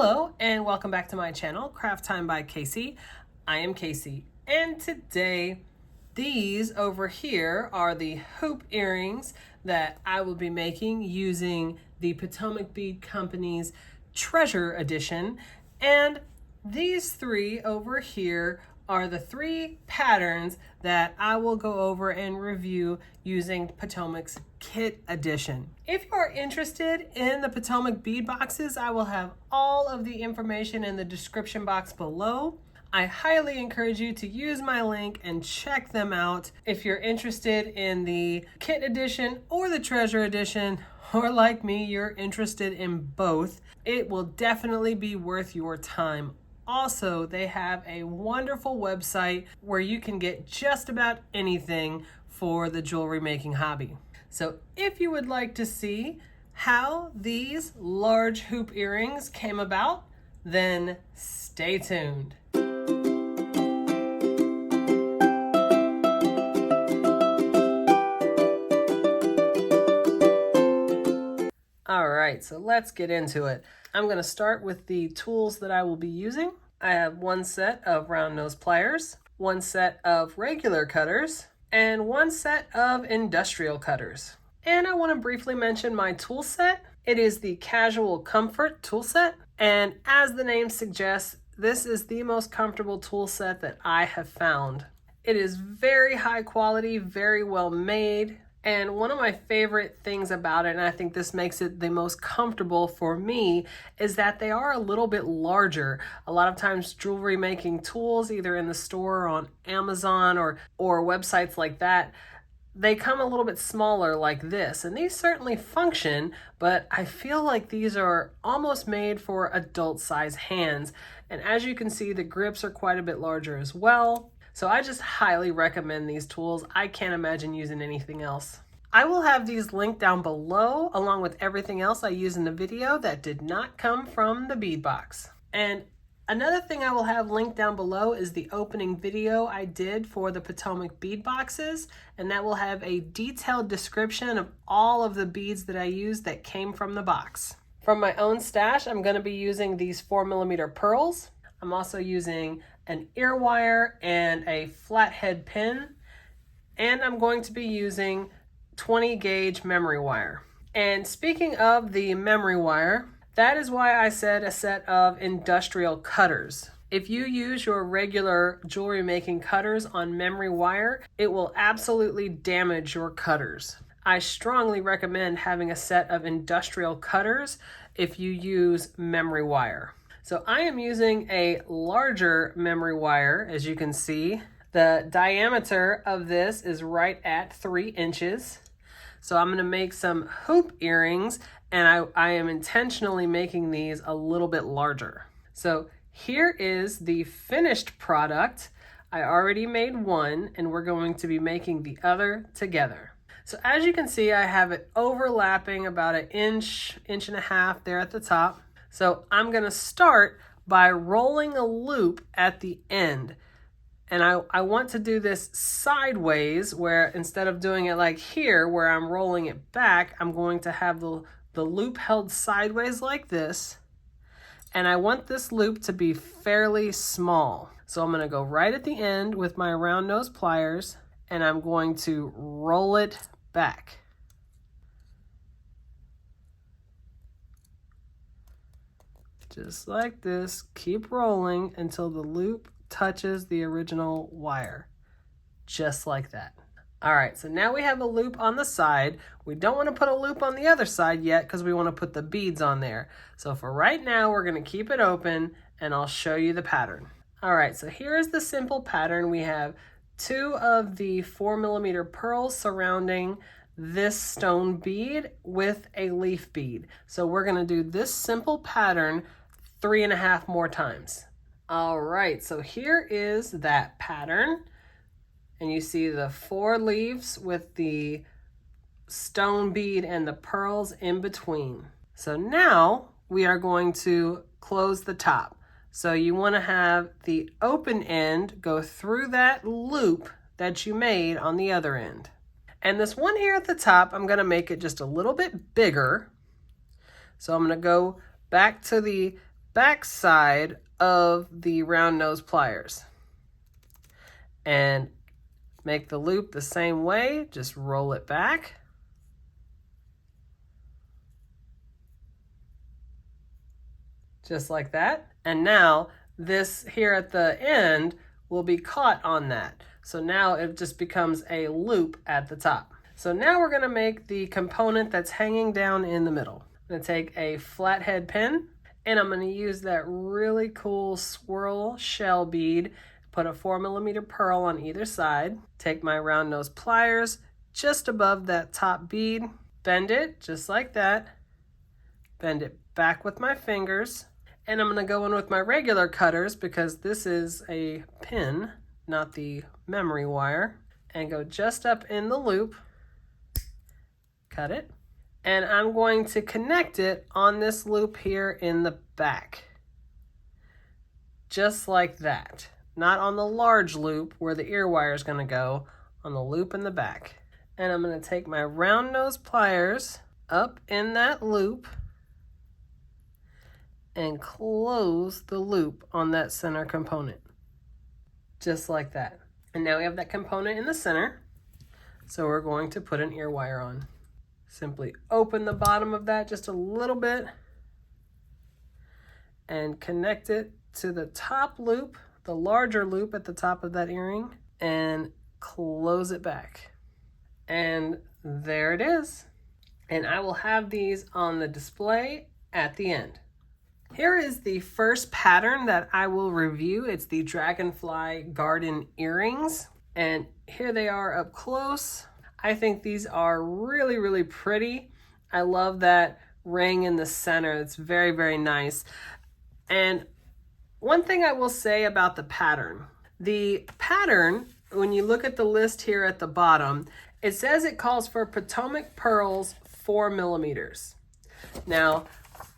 Hello and welcome back to my channel, Craft Time by Casey. I am Casey, and today these over here are the hoop earrings that I will be making using the Potomac Bead Company's Treasure Edition. And these three over here are the three patterns that I will go over and review using Potomac's Kit Edition. If you are interested in the Potomac bead boxes, I will have all of the information in the description box below. I highly encourage you to use my link and check them out. If you're interested in the Kit Edition or the Treasure Edition, or like me, you're interested in both, it will definitely be worth your time. Also, they have a wonderful website where you can get just about anything for the jewelry making hobby. So if you would like to see how these large hoop earrings came about, then stay tuned. All right, so let's get into it. I'm going to start with the tools that I will be using. I have one set of round nose pliers, one set of regular cutters, and one set of industrial cutters. And I want to briefly mention my tool set. It is the Casual Comfort tool set, and as the name suggests, this is the most comfortable tool set that I have found. It is very high quality, very well made. And one of my favorite things about it, and I think this makes it the most comfortable for me, is that they are a little bit larger. A lot of times jewelry making tools, either in the store or on Amazon or websites like that, they come a little bit smaller like this. And these certainly function, but I feel like these are almost made for adult size hands. And as you can see, the grips are quite a bit larger as well. So I just highly recommend these tools. I can't imagine using anything else. I will have these linked down below along with everything else I use in the video that did not come from the bead box. And another thing I will have linked down below is the opening video I did for the Potomac bead boxes, and that will have a detailed description of all of the beads that I used that came from the box. From my own stash, I'm going to be using these 4mm pearls. I'm also using an ear wire and a flathead pin, and I'm going to be using 20 gauge memory wire. And speaking of the memory wire, that is why I said a set of industrial cutters. If you use your regular jewelry making cutters on memory wire, it will absolutely damage your cutters. I strongly recommend having a set of industrial cutters if you use memory wire. So I am using a larger memory wire, as you can see. The diameter of this is right at 3 inches. So I'm going to make some hoop earrings, and I am intentionally making these a little bit larger. So here is the finished product. I already made one, and we're going to be making the other together. So as you can see, I have it overlapping about an inch and a half there at the top. So I'm going to start by rolling a loop at the end. And I want to do this sideways, where instead of doing it like here where I'm rolling it back, I'm going to have the loop held sideways like this. And I want this loop to be fairly small. So I'm going to go right at the end with my round nose pliers, and I'm going to roll it back. Just like this, keep rolling until the loop touches the original wire. Just like that. All right, so now we have a loop on the side. We don't want to put a loop on the other side yet because we want to put the beads on there. So for right now, we're going to keep it open and I'll show you the pattern. All right, so here is the simple pattern. We have 2 of the 4mm pearls surrounding this stone bead with a leaf bead. So we're going to do this simple pattern 3.5 more times. All right, so here is that pattern. And you see the 4 leaves with the stone bead and the pearls in between. So now we are going to close the top. So you want to have the open end go through that loop that you made on the other end. And this one here at the top, I'm going to make it just a little bit bigger. So I'm going to go back to the back side of the round nose pliers and make the loop the same way. Just roll it back. Just like that. And now this here at the end will be caught on that. So now it just becomes a loop at the top. So now we're gonna make the component that's hanging down in the middle. I'm gonna take a flathead pin and I'm gonna use that really cool swirl shell bead, put a 4mm pearl on either side, take my round nose pliers just above that top bead, bend it just like that, bend it back with my fingers, and I'm gonna go in with my regular cutters because this is a pin, not the memory wire, and go just up in the loop, cut it, and I'm going to connect it on this loop here in the back. Just like that. Not on the large loop where the ear wire is gonna go, on the loop in the back. And I'm gonna take my round nose pliers up in that loop and close the loop on that center component. Just like that. And now we have that component in the center. So we're going to put an ear wire on. Simply open the bottom of that just a little bit and connect it to the top loop, the larger loop at the top of that earring, and close it back. And there it is. And I will have these on the display at the end. Here is the first pattern that I will review. It's the Dragonfly Garden earrings. And here they are up close. I think these are really, really pretty. I love that ring in the center. It's very, very nice. And one thing I will say about the pattern, when you look at the list here at the bottom, it says it calls for Potomac pearls 4mm. Now,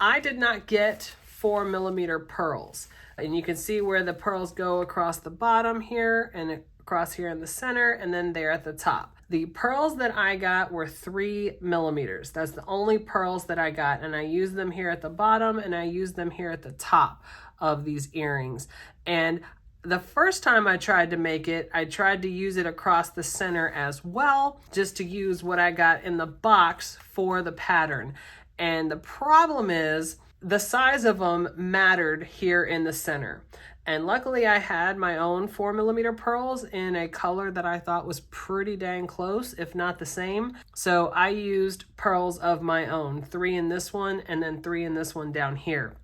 I did not get 4mm pearls. And you can see where the pearls go across the bottom here and across here in the center and then there at the top. The pearls that I got were 3mm. That's the only pearls that I got, and I used them here at the bottom and I used them here at the top of these earrings. And the first time I tried to make it, I tried to use it across the center as well, just to use what I got in the box for the pattern. And the problem is the size of them mattered here in the center. And luckily I had my own 4mm pearls in a color that I thought was pretty dang close, if not the same. So I used pearls of my own, 3 in this one and then 3 in this one down here.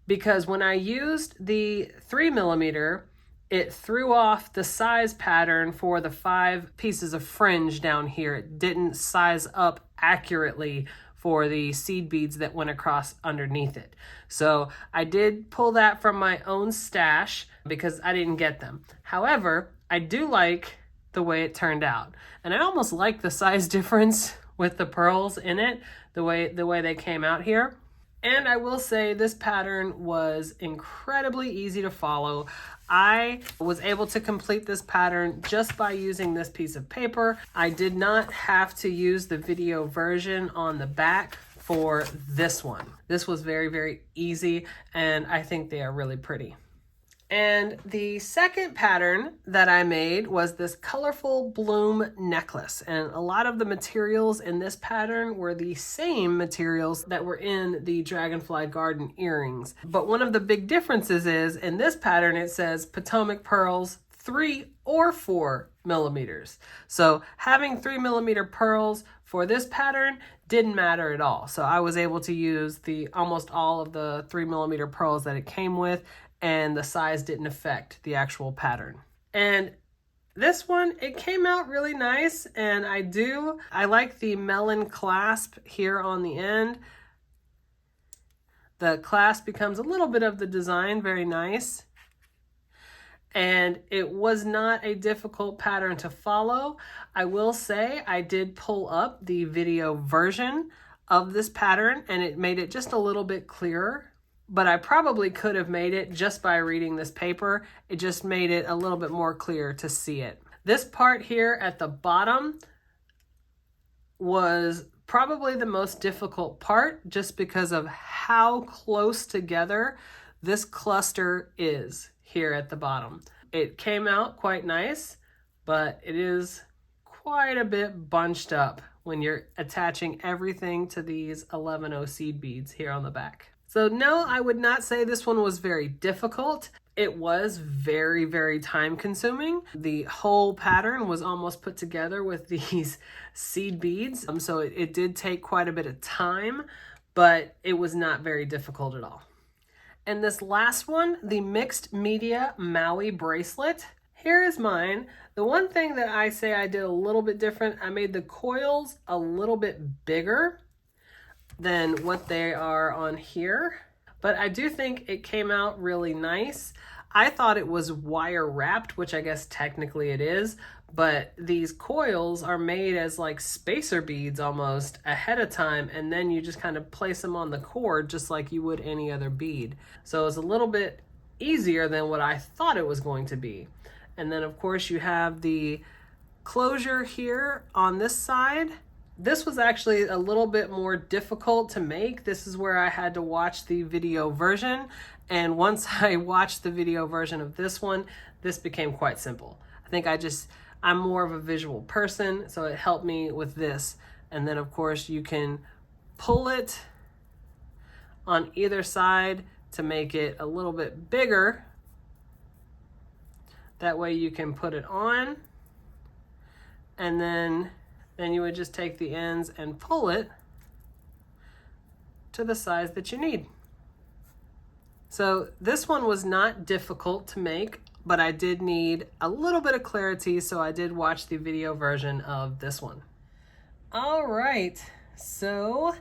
Because when I used the 3mm, it threw off the size pattern for the 5 pieces of fringe down here. It didn't size up accurately for the seed beads that went across underneath it. So I did pull that from my own stash because I didn't get them. However, I do like the way it turned out. And I almost like the size difference with the pearls in it, the way they came out here. And I will say this pattern was incredibly easy to follow. I was able to complete this pattern just by using this piece of paper. I did not have to use the video version on the back for this one. This was very, very easy, and I think they are really pretty. And the second pattern that I made was this colorful bloom necklace. And a lot of the materials in this pattern were the same materials that were in the Dragonfly Garden earrings. But one of the big differences is in this pattern, it says Potomac pearls 3 or 4mm. So having 3mm pearls for this pattern didn't matter at all. So I was able to use almost all of the 3mm pearls that it came with, and the size didn't affect the actual pattern. And this one, it came out really nice, and I like the melon clasp here on the end. The clasp becomes a little bit of the design, very nice. And it was not a difficult pattern to follow. I will say I did pull up the video version of this pattern, and it made it just a little bit clearer. But I probably could have made it just by reading this paper. It just made it a little bit more clear to see it. This part here at the bottom was probably the most difficult part just because of how close together this cluster is here at the bottom. It came out quite nice, but it is quite a bit bunched up when you're attaching everything to these 11O seed beads here on the back. So no, I would not say this one was very difficult. It was very, very time consuming. The whole pattern was almost put together with these seed beads. So it did take quite a bit of time, but it was not very difficult at all. And this last one, the mixed media Maui bracelet, here is mine. The one thing that I say I did a little bit different, I made the coils a little bit bigger than what they are on here, but I do think it came out really nice. I thought it was wire wrapped, which I guess technically it is, but these coils are made as like spacer beads almost ahead of time, and then you just kind of place them on the cord just like you would any other bead. So it's a little bit easier than what I thought it was going to be. And then of course you have the closure here on this side. This was actually a little bit more difficult to make. This is where I had to watch the video version. And once I watched the video version of this one, this became quite simple. I think I'm more of a visual person, so it helped me with this. And then of course you can pull it on either side to make it a little bit bigger. That way you can put it on, and then you would just take the ends and pull it to the size that you need. So this one was not difficult to make, but I did need a little bit of clarity, so I did watch the video version of this one. All right, so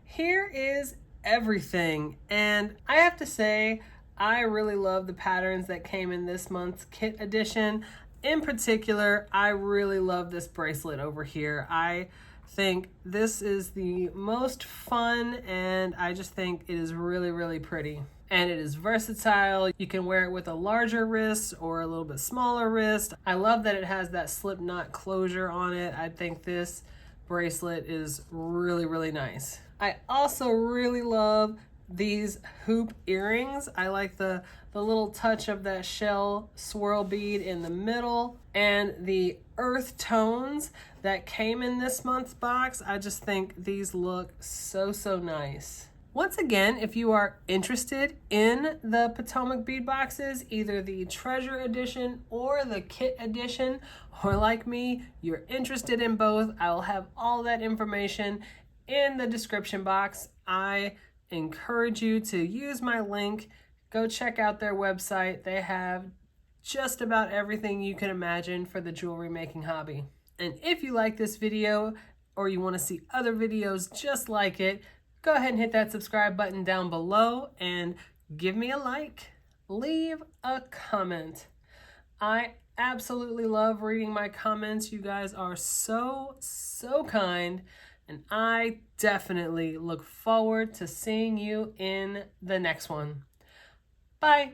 here is everything, and I have to say, I really love the patterns that came in this month's kit edition. In particular, I really love this bracelet over here. I think this is the most fun, and I just think it is really, really pretty. And it is versatile. You can wear it with a larger wrist or a little bit smaller wrist. I love that it has that slip knot closure on it. I think this bracelet is really, really nice. I also really love these hoop earrings. I like the little touch of that shell swirl bead in the middle, and the earth tones that came in this month's box. I just think these look so, so nice. Once again, if you are interested in the Potomac bead boxes, either the treasure edition or the kit edition, or like me, you're interested in both, I will have all that information in the description box. I encourage you to use my link. Go check out their website. They have just about everything you can imagine for the jewelry making hobby. And if you like this video or you want to see other videos just like it, go ahead and hit that subscribe button down below and give me a like. Leave a comment. I absolutely love reading my comments. You guys are so, so kind. And I definitely look forward to seeing you in the next one. Bye.